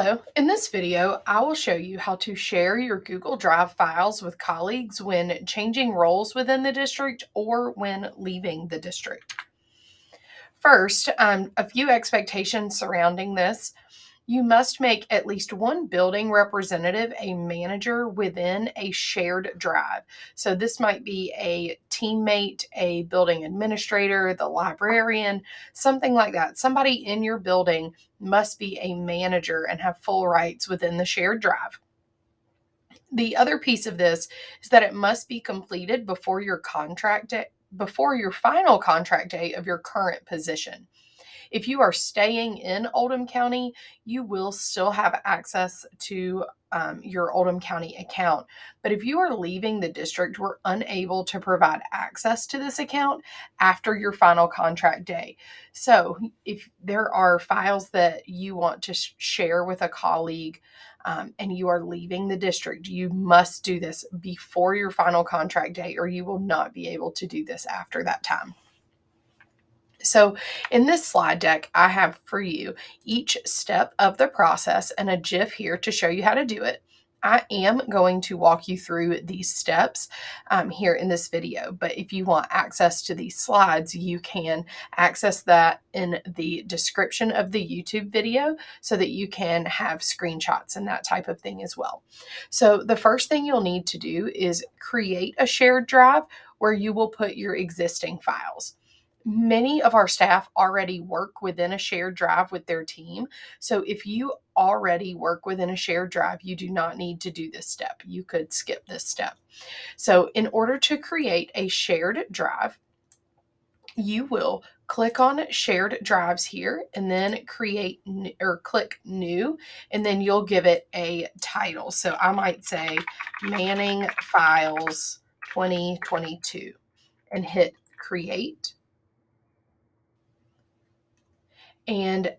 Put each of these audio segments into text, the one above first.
Hello, in this video, I will show you how to share your Google Drive files with colleagues when changing roles within the district or when leaving the district. First, a few expectations surrounding this. You must make at least one building representative a manager within a shared drive. So this might be a teammate, a building administrator, the librarian, something like that. Somebody in your building must be a manager and have full rights within the shared drive. The other piece of this is that it must be completed before your before your final contract date of your current position. If you are staying in Oldham County, you will still have access to your Oldham County account. But if you are leaving the district, we're unable to provide access to this account after your final contract day. So if there are files that you want to share with a colleague, and you are leaving the district, you must do this before your final contract date, or you will not be able to do this after that time. So in this slide deck, I have for you each step of the process and a GIF here to show you how to do it. I am going to walk you through these steps here in this video, but if you want access to these slides, you can access that in the description of the YouTube video so that you can have screenshots and that type of thing as well. So the first thing you'll need to do is create a shared drive where you will put your existing files. Many of our staff already work within a shared drive with their team. So if you already work within a shared drive, you do not need to do this step. You could skip this step. So in order to create a shared drive, you will click on shared drives here and then create or click new, and then you'll give it a title. So I might say Manning Files 2022 and hit create. And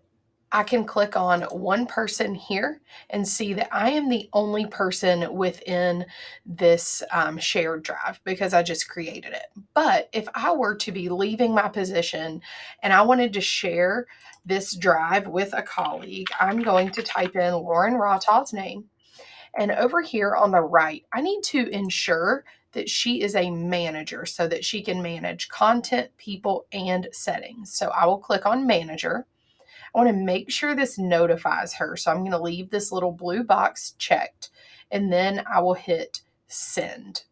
I can click on one person here and see that I am the only person within this shared drive because I just created it. But if I were to be leaving my position and I wanted to share this drive with a colleague, I'm going to type in Lauren Rahtau's name. And over here on the right, I need to ensure that she is a manager so that she can manage content, people, and settings. So I will click on manager. I want to make sure this notifies her. So I'm going to leave this little blue box checked, and then I will hit send.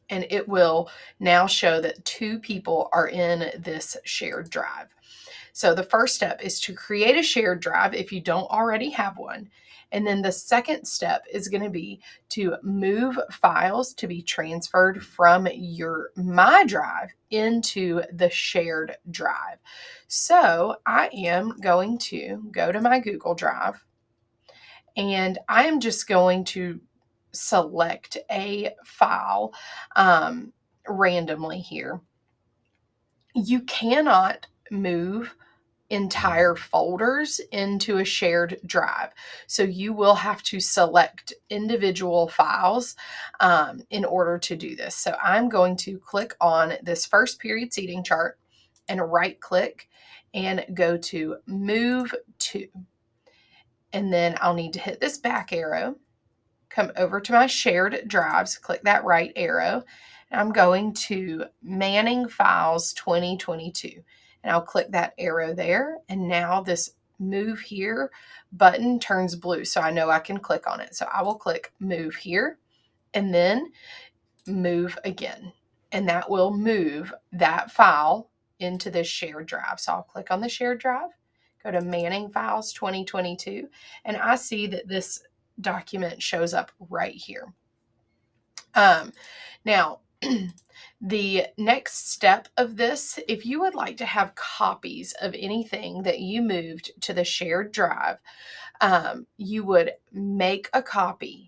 And it will now show that 2 people are in this shared drive. So the first step is to create a shared drive if you don't already have one. And then the second step is going to be to move files to be transferred from your My Drive into the shared drive. So I am going to go to my Google Drive, and I am just going to select a file randomly here. You cannot move entire folders into a shared drive. So you will have to select individual files in order to do this. So I'm going to click on this first period seating chart and right click and go to move to. And then I'll need to hit this back arrow, come over to my shared drives, click that right arrow. And I'm going to Manning Files 2022. And I'll click that arrow there. And now this move here button turns blue. So I know I can click on it. So I will click move here and then move again. And that will move that file into this shared drive. So I'll click on the shared drive, go to Manning Files 2022, and I see that this document shows up right here. Now, the next step of this, if you would like to have copies of anything that you moved to the shared drive, you would make a copy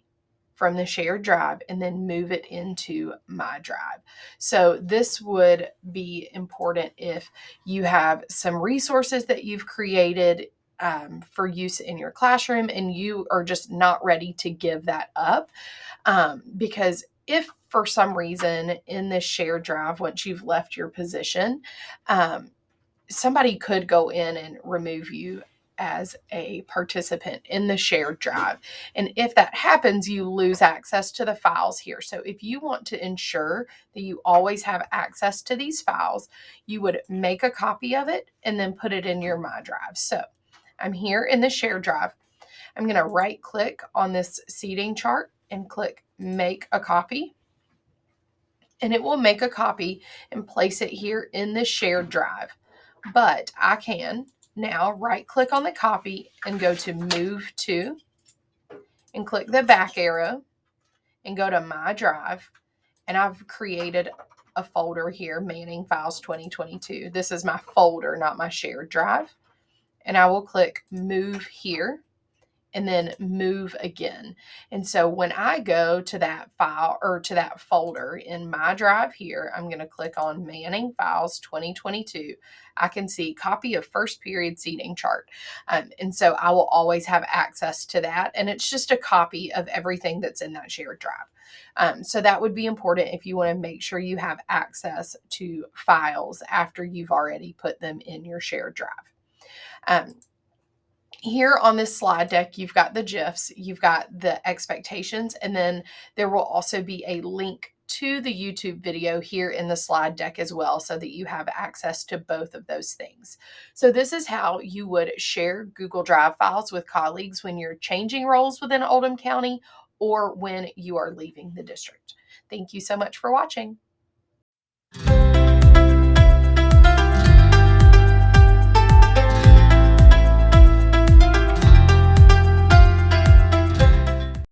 from the shared drive and then move it into My Drive. So this would be important if you have some resources that you've created for use in your classroom and you are just not ready to give that up. Because if for some reason in this shared drive, once you've left your position, somebody could go in and remove you as a participant in the shared drive. And if that happens, you lose access to the files here. So if you want to ensure that you always have access to these files, you would make a copy of it and then put it in your My Drive. So I'm here in the shared drive. I'm going to right click on this seating chart and click Make a Copy. And it will make a copy and place it here in the shared drive. But I can now right click on the copy and go to Move To and click the back arrow and go to My Drive. And I've created a folder here, Manning Files 2022. This is my folder, not my shared drive. And I will click Move here and then move again. And so when I go to that file or to that folder in My Drive here, I'm going to click on Manning Files 2022. I can see copy of first period seating chart. And so I will always have access to that. And it's just a copy of everything that's in that shared drive. So that would be important if you want to make sure you have access to files after you've already put them in your shared drive. Here on this slide deck, you've got the GIFs, you've got the expectations, and then there will also be a link to the YouTube video here in the slide deck as well, so that you have access to both of those things. So this is how you would share Google Drive files with colleagues when you're changing roles within Oldham County or when you are leaving the district. Thank you so much for watching.